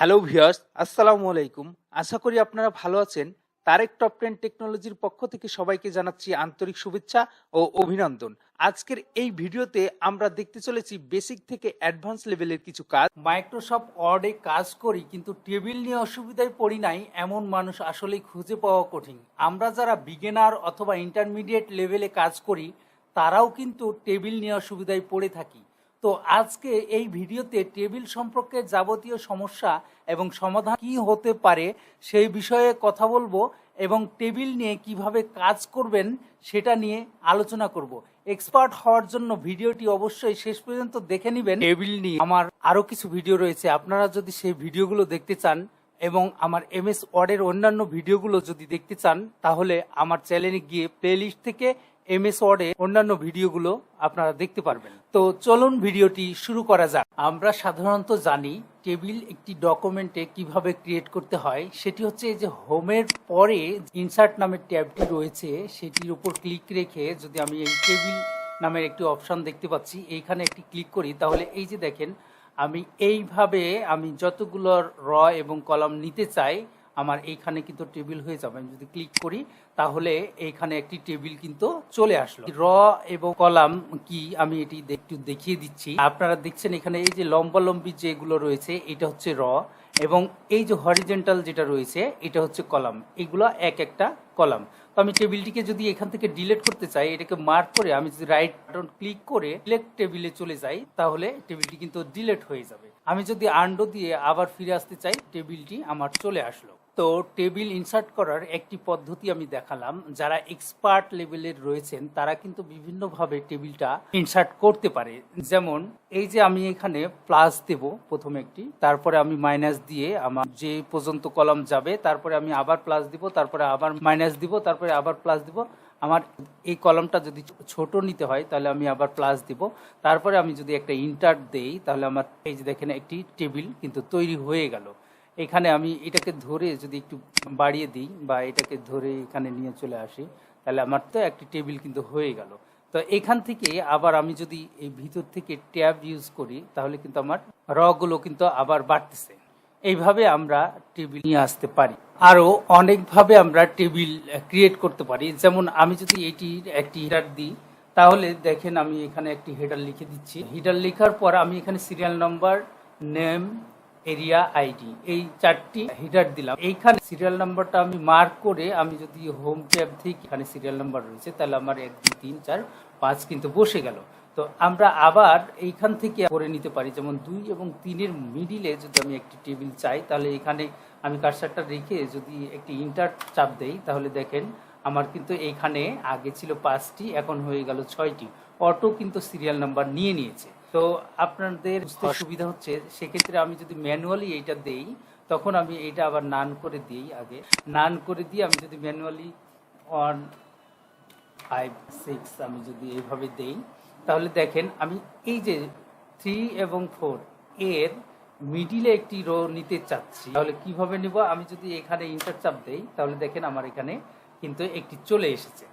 Hello viewers, আসসালামু আলাইকুম। আশা করি আপনারা ভালো আছেন। তারেক টপ 10 টেকনোলজির পক্ষ থেকে সবাইকে জানাচ্ছি আন্তরিক শুভেচ্ছা ও অভিনন্দন। আজকের এই ভিডিওতে আমরা দেখতে চলেছি বেসিক থেকে অ্যাডভান্স লেভেলের কিছু কাজ। মাইক্রোসফট ওয়ার্ডে কাজ করি কিন্তু টেবিল নিয়ে অসুবিধায় পড়ি নাই এমন মানুষ আসলেই খুঁজে পাওয়া কঠিন। আমরা যারা বিগিনার অথবা ইন্টারমিডিয়েট লেভেলে কাজ করি তারাও কিন্তু টেবিল নিয়ে অসুবিধায় পড়ে থাকি। তো আজকে এই ভিডিওতে টেবিল সম্পর্কে যাবতীয় সমস্যা এবং সমাধান কি হতে পারে সেই বিষয়ে কথা বলবো এবং টেবিল নিয়ে কিভাবে কাজ করবেন সেটা নিয়ে আলোচনা করব। এক্সপার্ট হওয়ার জন্য ভিডিওটি অবশ্যই শেষ পর্যন্ত দেখে নেবেন। টেবিল নিয়ে আমার আরো কিছু ভিডিও রয়েছে, আপনারা যদি সেই ভিডিওগুলো দেখতে চান এবং আমার এমএস ওয়ার্ডের অন্যান্য ভিডিওগুলো যদি দেখতে চান তাহলে আমার চ্যানেলে গিয়ে প্লেলিস্ট থেকে এমএস ওয়ার্ডে অন্যান্য ভিডিওগুলো আপনারা দেখতে পারবেন। তো চলুন ভিডিওটি শুরু করা যাক। আমরা সাধারণত জানি টেবিল একটি ডকুমেন্টে কিভাবে ক্রিয়েট করতে হয়। সেটি হচ্ছে যে হোমের পরে ইনসার্ট নামের ট্যাবটি রয়েছে, সেটির উপর ক্লিক রেখে যদি আমি এই টেবিল নামের একটি অপশন দেখতে পাচ্ছি, এইখানে একটি ক্লিক করি তাহলে এই যে দেখেন আমি এইভাবে আমি যতগুলো র এবং কলাম নিতে চাই আমার এইখানে কিন্তু টেবিল হয়ে যাবে। আমি যদি ক্লিক করি তাহলে এইখানে একটি টেবিল কিন্তু চলে আসলো। র এবং কলাম কি আমি এটি একটু দেখিয়ে দিচ্ছি। আপনারা দেখছেন এখানে এই যে লম্বালম্বি যেগুলো রয়েছে এটা হচ্ছে র এবং এই যে হরিজেন্টাল যেটা রয়েছে এটা হচ্ছে কলাম। এগুলো এক একটা কলাম। তো আমি টেবিলটিকে যদি এখান থেকে ডিলিট করতে চাই, এটাকে মার্ক করে আমি যদি রাইট বাটন ক্লিক করে ডিলিট টেবিলে চলে যাই তাহলে টেবিলটি কিন্তু ডিলিট হয়ে যাবে। আমি যদি আন্ডো দিয়ে আবার ফিরে আসতে চাই টেবিলটি আমার চলে আসলো। তো টেবিল ইনসার্ট করার একটি পদ্ধতি আমি দেখালাম। যারা এক্সপার্ট লেভেলের রয়েছেন তারা কিন্তু বিভিন্নভাবে টেবিলটা ইনসার্ট করতে পারে। যেমন এই যে আমি এখানে প্লাস দেব প্রথমে একটি, তারপরে আমি মাইনাস দিয়ে আমার যে পর্যন্ত কলাম যাবে তারপরে আমি আবার প্লাস দিব, তারপরে আবার মাইনাস দিব, তারপরে আবার প্লাস দিব। আমার এই কলামটা যদি ছোট নিতে হয় তাহলে আমি আবার প্লাস দিব, তারপরে আমি যদি একটা ইন্টার দেই তাহলে আমার এই যে দেখেন একটি টেবিল কিন্তু তৈরি হয়ে গেল। এখানে আমি এটাকে ধরে যদি একটু বাড়িয়ে দিই বা এটাকে ধরে এখানে নিয়ে চলে আসি তাহলে আমার তো একটি টেবিল কিন্তু হয়ে গেল। তো এখান থেকে আবার আমি যদি এই ভিতর থেকে ট্যাব ইউজ করি তাহলে কিন্তু আমার রগুলো কিন্তু আবার বাড়তেছে। এইভাবে আমরা টেবিল নিয়ে আসতে পারি। আরও অনেকভাবে আমরা টেবিল ক্রিয়েট করতে পারি। যেমন আমি যদি এটির একটি হেডার দিই তাহলে দেখেন আমি এখানে একটি হেডার লিখে দিচ্ছি। হেডার লেখার পর আমি এখানে serial number, name, area, ID এই চারটি হেডার দিলাম। এইখানে সিরিয়াল নাম্বারটা আমি মার্ক করে আমি যদি হোম ট্যাব থেকে এখানে সিরিয়াল নাম্বার রয়েছে তাহলে আমার 1 2 3 4 5 কিন্তু বসে গেল। তো আমরা আবার এইখান থেকে করে নিতে পারি। যেমন 2 এবং 3-এর মিডিলে যদি আমি একটি টেবিল চাই তাহলে এখানে আমি কার্সারটা রেখে যদি একটি ইন্টার চাপ দেই তাহলে দেখেন আমার কিন্তু এইখানে আগে ছিল 5টি, এখন হয়ে গেল 6টি। অটো কিন্তু সিরিয়াল নাম্বার নিয়ে নিয়েছে। তো আপনাদের সুবিধা হচ্ছে সেক্ষেত্রে আমি যদি ম্যানুয়ালি এইটা দেই তখন আমি এইটা আবার নান করে দিই। আগে নান করে দিয়ে আমি যদি ম্যানুয়ালি 1 5 6 আমি যদি এইভাবে দেই তাহলে দেখেন আমি এই যে 3 এবং 4 এর মিডিলে একটি রো নিতে চাচ্ছি। তাহলে কিভাবে নিব? আমি যদি এখানে ইন্টার চাপ দেই তাহলে দেখেন আমার এখানে কিন্তু একটি চলে এসেছে।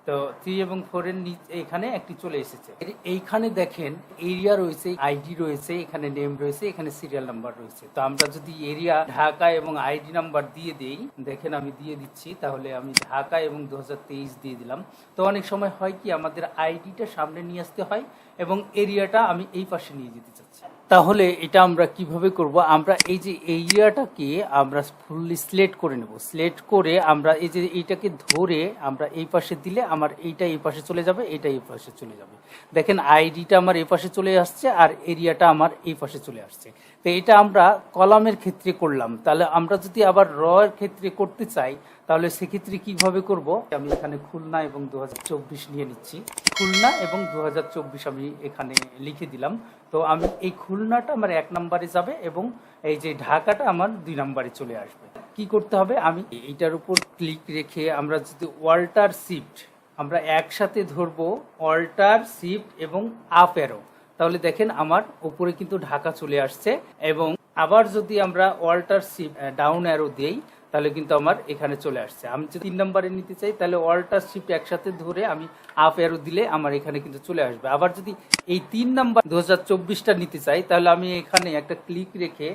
তো 3 এবং 4-এর নিচে এখানে একটি চলে এসেছে। এইখানে দেখেন এরিয়া রয়েছে, আইডি রয়েছে, এখানে নেম রয়েছে, এখানে সিরিয়াল নাম্বার রয়েছে। তো আমরা যদি এরিয়া ঢাকা এবং আইডি নাম্বার দিয়ে দেই, দেখেন আমি দিয়ে দিচ্ছি, তাহলে আমি ঢাকা এবং 2023 দিয়ে দিলাম। তো অনেক সময় হয় কি আমাদের আইডিটা সামনে নিয়ে আসতে হয় এবং এরিয়াটা আমি এই পাশে নিয়ে যেতে চাচ্ছি। তাহলে এটা আমরা কিভাবে করব? আমরা এই যে এরিয়াটাকে আমরা ফুললি সিলেক্ট করে নেব। সিলেক্ট করে আমরা এই যে এইটাকে ধরে আমরা এই পাশে দিলে আমার এইটা এই পাশে চলে যাবে, এটা এই পাশে চলে যাবে। দেখেন আইডিটা আমার এই পাশে চলে আসছে আর এরিয়াটা আমার এই পাশে চলে আসছে। তো এটা আমরা কলামের ক্ষেত্রে করলাম। তাহলে আমরা যদি আবার র এর ক্ষেত্রে করতে চাই তাহলে সেক্ষেত্রে কিভাবে করব? আমি এখানে খুলনা এবং 2024 নিয়ে নিচ্ছি। খুলনা এবং 2024 আমি এখানে লিখে দিলাম। তো আমি এই খুলনাটা আমার 1 নম্বরে যাবে এবং এই যে ঢাকাটা আমার 2 নম্বরে চলে আসবে। কি করতে হবে? আমি এইটার উপর ক্লিক রেখে আমরা যদি অল্টার শিফট আমরা একসাথে ধরবো, অল্টার শিফট এবং আপ অ্যারো, তাহলে দেখেন আমার উপরে কিন্তু ঢাকা চলে আসছে। এবং আবার যদি আমরা অল্টার শিফট ডাউন অ্যারো দেই তাহলে কিন্তু আমার এখানে চলে আসছে। আমি যদি 3 নম্বরে নিতে চাই তাহলে অল্টার শিফট একসাথে ধরে আমি আপ অ্যারো দিলে আমার এখানে কিন্তু চলে আসবে। আবার যদি এই 3 নাম্বার 2024টা নিতে চাই তাহলে আমি এখানে একটা ক্লিক রেখে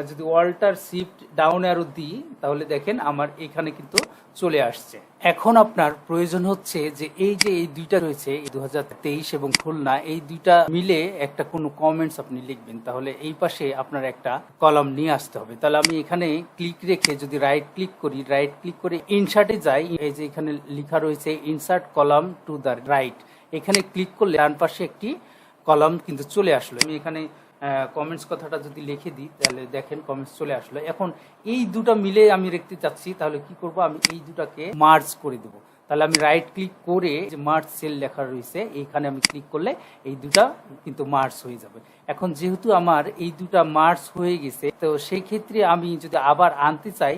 যদি অল্টার শিফট ডাউন অ্যারো দিই তাহলে দেখেন আমার এখানে কিন্তু চলে আসছে। এখন আপনার প্রয়োজন হচ্ছে যে এই দুইটা রয়েছে 2023 এবং খুলনা, এই দুইটা মিলে একটা কোনো কমেন্টস আপনি লিখবেন, তাহলে এই পাশে আপনার একটা কলাম নিয়ে আসতে হবে। তাহলে আমি এখানে ক্লিক রেখে যদি রাইট ক্লিক করি, রাইট ক্লিক করে ইনসার্টে যাই, এই যে এখানে লেখা রয়েছে insert column to the right, এখানে ক্লিক করলে ডান পাশে একটি কলাম কিন্তু চলে আসলো। আমি এখানে কমেন্টস কথাটা যদি লিখে দিই তাহলে দেখেন কমেন্টস চলে আসলো। এখন এই দুটো মিলে আমি রাখতে চাচ্ছি, তাহলে কি করব, আমি এই দুটাকে মার্জ করে দেব। তাহলে আমি রাইট ক্লিক করে যে মার্জ সেল লেখা রয়েছে এইখানে আমি ক্লিক করলে এই দুটা কিন্তু মার্জ হয়ে যাবে। এখন যেহেতু আমার এই দুটা মার্জ হয়ে গেছে, তো সেই ক্ষেত্রে আমি যদি আবার আনতে চাই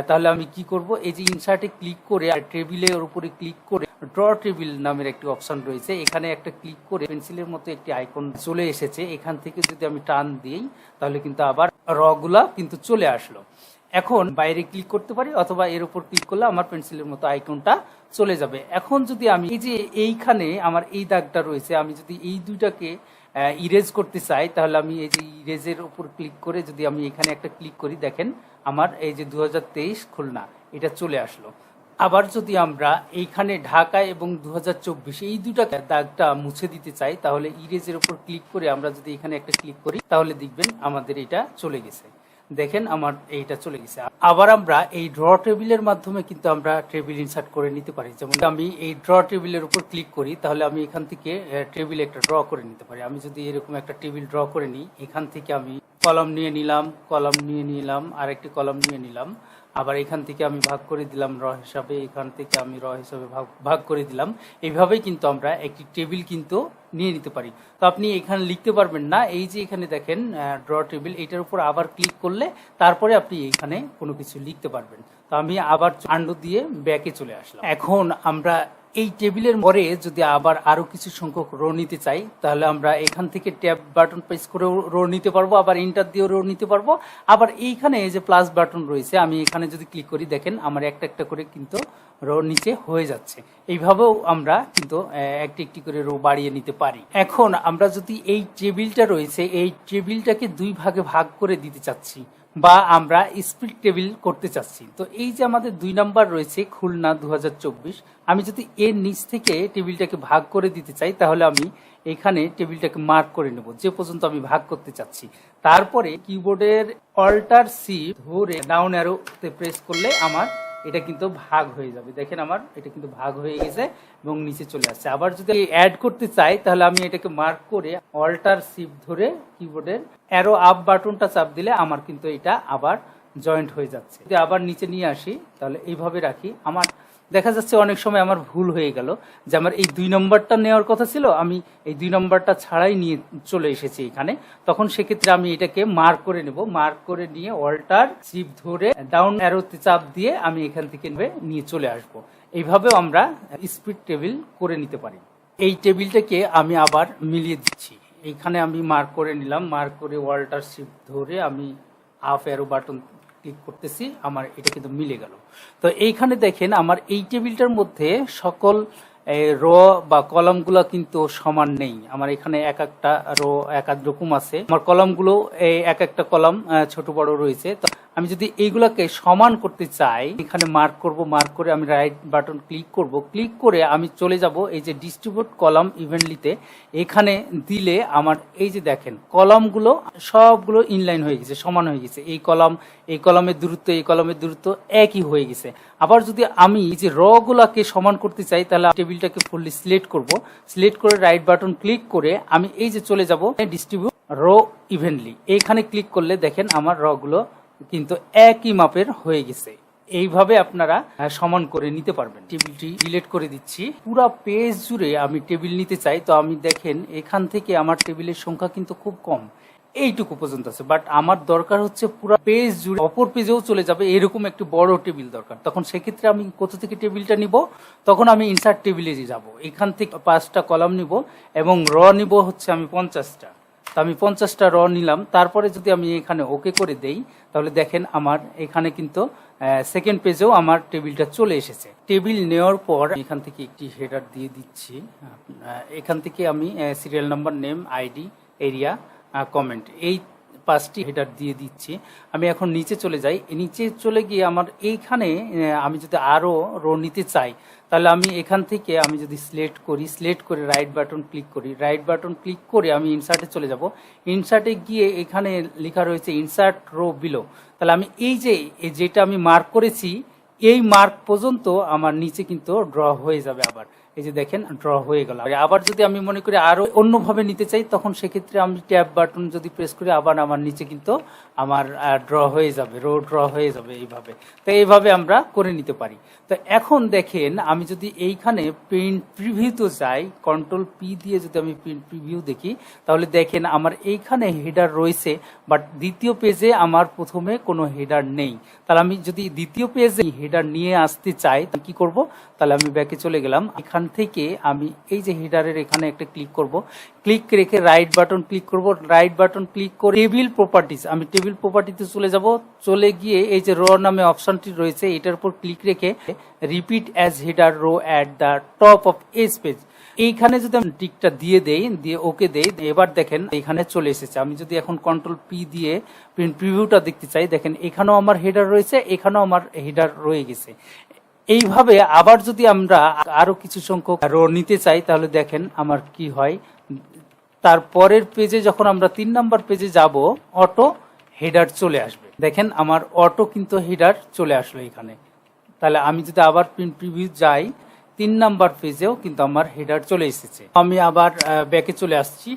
তাহলে আমি কি করব, এই যে ইনসার্টে ক্লিক করে আর টেবিলের উপরে ক্লিক করে ড্র টেবিল নামের একটি অপশন রয়েছে, এখানে একটা ক্লিক করে পেন্সিলের মতো একটি আইকন চলে এসেছে, এখান থেকে যদি আমি টান দিই তাহলে কিন্তু আবার রগুলা কিন্তু চলে আসলো। এখন বাইরে ক্লিক করতে পারি অথবা এর উপর ক্লিক করলে আমার পেন্সিলের মতো আইকনটা চলে যাবে। এখন যদি আমি এই যে এইখানে আমার এই দাগটা রয়েছে, আমি যদি এই দুইটাকে ইরেজ করতে চাই তাহলে আমি এই যে ইরেজের উপর ক্লিক করে যদি আমি এখানে একটা ক্লিক করি, দেখেন আমার এই যে 2023 খুলনা এটা চলে আসলো। আবার যদি আমরা এইখানে ঢাকা এবং 2024 এই দুটা দাগটা মুছে দিতে চাই তাহলে ইরেজের উপর ক্লিক করে আমরা যদি এখানে একটা ক্লিক করি তাহলে দেখবেন আমাদের এটা চলে গেছে। দেখেন আমার এইটা চলে গেছে। আবার আমরা এই ড্র টেবিলের মাধ্যমে কিন্তু আমরা টেবিল ইনসার্ট করে নিতে পারি। যেমন আমি এই ড্র টেবিলের উপর ক্লিক করি তাহলে আমি এখান থেকে টেবিল একটা ড্র করে নিতে পারি। আমি যদি এরকম একটা টেবিল ড্র করে নিই, এখান থেকে আমি কলাম নিয়ে নিলাম, আরেকটি কলাম নিয়ে নিলাম, আবার এখান থেকে আমি ভাগ করে দিলাম র হিসাবে, এখান থেকে আমি র হিসাবে ভাগ করে দিলাম। এইভাবেই কিন্তু আমরা একটি টেবিল কিন্তু নিয়ে নিতে পারি। তো আপনি এখানে লিখতে পারবেন না, এই যে এখানে দেখেন ড্র টেবিল, এটার উপর আবার ক্লিক করলে তারপরে আপনি এখানে কোনো কিছু লিখতে পারবেন। তো আমি আবার আন্ডু দিয়ে ব্যাকে চলে আসলাম। এখন আমরা এই টেবিলের পরে যদি আবার আরো কিছু সংখ্যক রো নিতে চাই তাহলে আমরা এখান থেকে ট্যাব বাটন প্রেস করে রো নিতে পারবো, আবার এন্টার দিয়েও রো নিতে পারবো। আবার এইখানে যে প্লাস বাটন রয়েছে, আমি এখানে যদি ক্লিক করি দেখেন আমার একটা একটা করে কিন্তু রো নিচে হয়ে যাচ্ছে। এইভাবেও আমরা কিন্তু একটি একটি করে রো বাড়িয়ে নিতে পারি। এখন আমরা যদি এই টেবিলটা রয়েছে এই টেবিলটাকে দুই ভাগে ভাগ করে দিতে চাচ্ছি বা আমরা স্প্লিট টেবিল করতে চাচ্ছি, তো এই যে আমাদের 2 নাম্বার রয়েছে খুলনা 2024, আমি যদি এর নিচ থেকে টেবিলটাকে ভাগ করে দিতে চাই তাহলে আমি এখানে টেবিলটাকে মার্ক করে নেব যে পর্যন্ত আমি ভাগ করতে চাচ্ছি। তারপরে কিবোর্ডের অল্টার শিফট ধরে ডাউন অ্যারোতে প্রেস করলে আমার এটা কিন্তু ভাগ হয়ে যাবে। দেখেন আমার এটা কিন্তু ভাগ হয়ে গেছে এবং নিচে চলে আসছে। আবার যদি অ্যাড করতে চাই তাহলে আমি এটাকে মার্ক করে অল্টার শিফট ধরে কিবোর্ডের অ্যারো আপ বাটনটা চাপ দিলে আমার কিন্তু এটা আবার জয়েন্ট হয়ে যাচ্ছে। যদি আবার নিচে নিয়ে আসি তাহলে এইভাবে রাখি, আমার দেখা যাচ্ছে অনেক সময় আমার ভুল হয়ে গেল যে আমার এই 2 নম্বরটা নেওয়ার কথা ছিল, আমি এই 2 নম্বরটা ছাড়াই নিয়ে চলে এসেছি এখানে। তখন সেক্ষেত্রে আমি এটাকে মার্ক করে নেব, মার্ক করে নিয়ে অল্টার শিফট ধরে ডাউন অ্যারোতে চাপ দিয়ে আমি এখান থেকে নিয়ে চলে আসব। এইভাবেও আমরা স্প্লিট টেবিল করে নিতে পারি। এই টেবিলটাকে আমি আবার মিলিয়ে দিচ্ছি, এইখানে আমি মার্ক করে নিলাম, মার্ক করে অল্টার শিফট ধরে আমি আপ অ্যারো বাটন ক্লিক করতেছি, আমার এটা কিন্তু মিলে গেল। তো এইখানে দেখেন আমার এই টেবিলটার মধ্যে সকল রো বা কলামগুলো কিন্তু সমান নেই। আমার এখানে এক একটা রো এক এক রকম আছে, আমার কলামগুলো এক একটা কলাম ছোট বড় রয়েছে। তো আমি যদি এইগুলাকে সমান করতে চাই এখানে মার্ক করব, মার্ক করে আমি রাইট বাটন ক্লিক করব, ক্লিক করে আমি চলে যাব এই যে ডিস্ট্রিবিউট কলাম ইভেন্টলিতে, এখানে দিলে আমার এই যে দেখেন কলামগুলো সবগুলো ইনলাইন হয়ে গেছে, সমান হয়ে গেছে। এই কলামের দূরত্ব এই কলামের দূরত্ব একই হয়ে গেছে। আবার যদি আমি এই যে র গুলাকে সমান করতে চাই তাহলে টেবিলটাকে ফুললি সিলেক্ট করব, সিলেক্ট করে রাইট বাটন ক্লিক করে আমি এই যে চলে যাব ডিস্ট্রিবিউট রো ইভেন্টলি, এইখানে ক্লিক করলে দেখেন আমার র গুলো কিন্তু একই মাপের হয়ে গেছে। এইভাবে আপনারা সমান করে নিতে পারবেন। টেবিলটি ডিলিট করে দিচ্ছি। পুরো পেজ জুড়ে আমি টেবিল নিতে চাই, তো আমি দেখেন এখান থেকে আমার টেবিলের সংখ্যা কিন্তু খুব কম, এইটুকু পর্যন্ত আছে, বাট আমার দরকার হচ্ছে পুরো পেজ জুড়ে অপর পেজেও চলে যাবে এরকম একটি বড় টেবিল দরকার। তখন সেক্ষেত্রে আমি কোথা থেকে টেবিলটা নিব, তখন আমি ইনসার্ট টেবিলে যাব, এখান থেকে 5টা কলাম নিব এবং র নিব হচ্ছে আমি 50টা। তো আমি 50টা র নিলাম, তারপরে যদি আমি এখানে ওকে করে দেই তাহলে দেখেন আমার এখানে কিন্তু সেকেন্ড পেজেও আমার টেবিলটা চলে এসেছে। টেবিল নেওয়ার পর এখান থেকে একটি হেডার দিয়ে দিচ্ছি, এখান থেকে আমি serial number, name, ID, area, comment এই 5টি হেডার দিয়ে দিচ্ছি। আমি এখন নিচে চলে যাই। নিচে চলে গিয়ে আমার এইখানে আমি যদি আরও রো নিতে চাই, তাহলে আমি এখান থেকে আমি যদি সিলেক্ট করে রাইট বাটন ক্লিক করি, রাইট বাটন ক্লিক করে আমি ইনসার্টে চলে যাব। ইনসার্টে গিয়ে এখানে লেখা রয়েছে ইনসার্ট রো বিলো। তাহলে আমি এই যে যেটা আমি মার্ক করেছি এই মার্ক পর্যন্ত আমার নিচে কিন্তু ড্র হয়ে যাবে। আবার এই যে দেখেন ড্র হয়ে গেল। আবার যদি আমি মনে করি আরো অন্যভাবে নিতে চাই, তখন সেক্ষেত্রে আমি ট্যাব বাটন যদি প্রেস করি আবার আমার নিচে কিন্তু আমার ড্র হয়ে যাবে, রো ড্র হয়ে যাবে এইভাবে। তো এইভাবে আমরা করে নিতে পারি। তো এখন দেখেন আমি যদি এইখানে প্রিন্ট প্রিভিউতে যাই, কন্ট্রোল পি দিয়ে যদি আমি প্রিন্ট প্রিভিউ দেখি, তাহলে দেখেন আমার এইখানে হেডার রয়েছে, বাট দ্বিতীয় পেজে আমার প্রথমে কোনো হেডার নেই। তাহলে আমি যদি দ্বিতীয় পেজে হেডার নিয়ে আসতে চাই কি করব, তাহলে আমি ব্যাকে চলে গেলাম। এখান থেকে আমি এই যে হেডারের এখানে একটা ক্লিক করব, ক্লিক রেখে রাইট বাটন ক্লিক করব, রাইট বাটন ক্লিক করে টেবিল প্রপার্টিজ, আমি টেবিল প্রপার্টিতে চলে যাব। চলে গিয়ে এই যে রো নামে অপশনটি রয়েছে এটার উপর ক্লিক রেখে repeat as header row at the top of each page, এইখানে যদি আমি টিকটা দিয়ে দেই, দিয়ে ওকে দেই, এবার দেখেন এখানে চলে এসেছে। আমি যদি এখন কন্ট্রোল পি দিয়ে প্রিন্ট প্রিভিউটা দেখতে চাই, দেখেন এখানেও আমার হেডার রয়েছে, এখানেও আমার হেডার রয়ে গেছে। এইভাবে আবার যদি আমরা আরো কিছু সংখ্যক রো নিতে চাই, তাহলে দেখেন আমার কি হয়। তারপরের পেজে যখন আমরা 3 নাম্বার পেজে যাব, অটো হেডার চলে আসবে। দেখেন আমার অটো কিন্তু হেডার চলে আসলো এখানে। তাহলে আমি যদি আবার প্রিন্ট প্রিভিউ যাই, 3 নাম্বার পেজেও কিন্তু আমার হেডার চলে এসেছে। আমি আবার ব্যাকে চলে আসছি।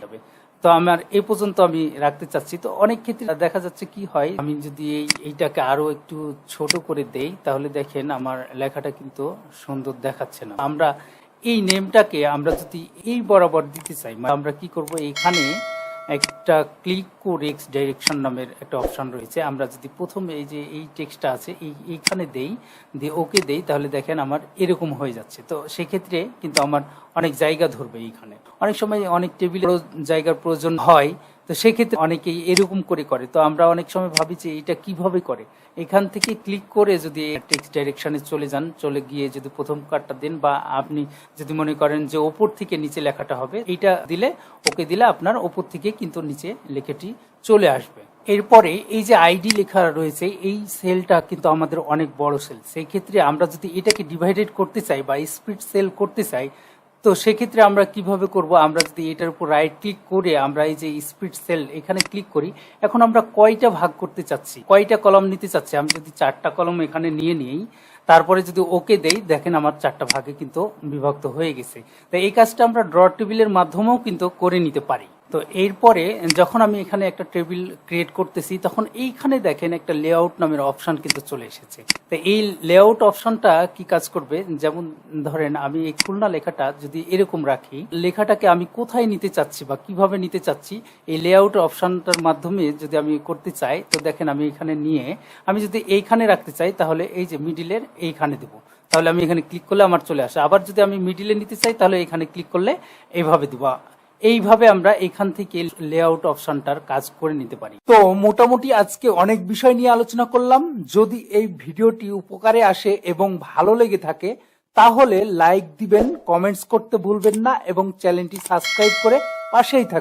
তো আমার এই পর্যন্ত আমি রাখতে চাচ্ছি। তো অনেক ক্ষেত্রে দেখা যাচ্ছে কি হয়, আমি যদি এইটাকে আরো একটু ছোট করে দেই, তাহলে দেখেন আমার লেখাটা কিন্তু সুন্দর দেখাচ্ছে না। আমরা এই নেমটাকে আমরা যদি এই বরাবর দিতে চাই, আমরা কি করব, এখানে একটা ক্লিক করে এক্স ডাইরেকশন নামের একটা অপশন রয়েছে। আমরা যদি প্রথমে এই যে এই টেক্সটটা আছে এইখানে দেই, দিয়ে ওকে দেই, তাহলে দেখেন আমার এরকম হয়ে যাচ্ছে। তো সেক্ষেত্রে কিন্তু আমার অনেক জায়গা ধরবে। এইখানে অনেক সময় অনেক টেবিলের জায়গার প্রয়োজন হয়, তো সেক্ষেত্রে অনেকেই এরকম করে। তো আমরা অনেক সময় ভাবি যে এটা কিভাবে করে। এখান থেকে ক্লিক করে যদি টেক্সট ডাইরেকশনে চলে যান, চলে গিয়ে যদি প্রথম কার্ডটা দেন, বা আপনি যদি মনে করেন যে ওপর থেকে নিচে লেখাটা হবে, এইটা দিলে ওকে দিলে আপনার ওপর থেকে কিন্তু নিচে লেখাটি চলে আসবে। এরপরে এই যে আইডি লেখা রয়েছে এই সেলটা কিন্তু আমাদের অনেক বড় সেল। সেই ক্ষেত্রে আমরা যদি এটাকে ডিভাইডেড করতে চাই বা স্প্লিট সেল করতে চাই, তো সেক্ষেত্রে আমরা কিভাবে করব, আমরা যদি এটার উপর রাইট ক্লিক করে আমরা এই যে স্প্লিট সেল এখানে ক্লিক করি, এখন আমরা কয়টা ভাগ করতে চাচ্ছি, কয়টা কলাম নিতে চাচ্ছি, আমি যদি 4টা কলম এখানে নিয়ে নিই, তারপরে যদি ওকে দেই, দেখেন আমার 4টা ভাগে কিন্তু বিভক্ত হয়ে গেছে। তো এই কাজটা আমরা ড্র টেবিলের মাধ্যমেও কিন্তু করে নিতে পারি। তো এরপরে যখন আমি এখানে একটা টেবিল ক্রিয়েট করতেছি, তখন এইখানে দেখেন একটা লেআউট নামের অপশন কিন্তু চলে এসেছে। তো এই লেআউট অপশনটা কি কাজ করবে, যেমন ধরেন আমি এই খুলনা লেখাটা যদি এরকম রাখি, লেখাটাকে আমি কোথায় নিতে চাচ্ছি বা কিভাবে নিতে চাচ্ছি, এই লেআউট অপশনটার মাধ্যমে যদি আমি করতে চাই, তো দেখেন আমি এখানে নিয়ে আমি যদি এইখানে রাখতে চাই, তাহলে এই যে মিডিলের এইখানে দেবো, তাহলে আমি এখানে ক্লিক করলে আমার চলে আসে। আবার যদি আমি মিডিলে নিতে চাই, তাহলে এখানে ক্লিক করলে এইভাবে দিব। এইভাবে আমরা এখান থেকে লেআউট অপশনটার কাজ করে নিতে পারি। তো মোটামুটি আজকে অনেক বিষয় নিয়ে আলোচনা করলাম। যদি এই ভিডিওটি উপকারে আসে এবং ভালো লেগে থাকে, তাহলে লাইক দিবেন, কমেন্টস করতে ভুলবেন না এবং চ্যানেলটি সাবস্ক্রাইব করে পাশেই থাকবেন।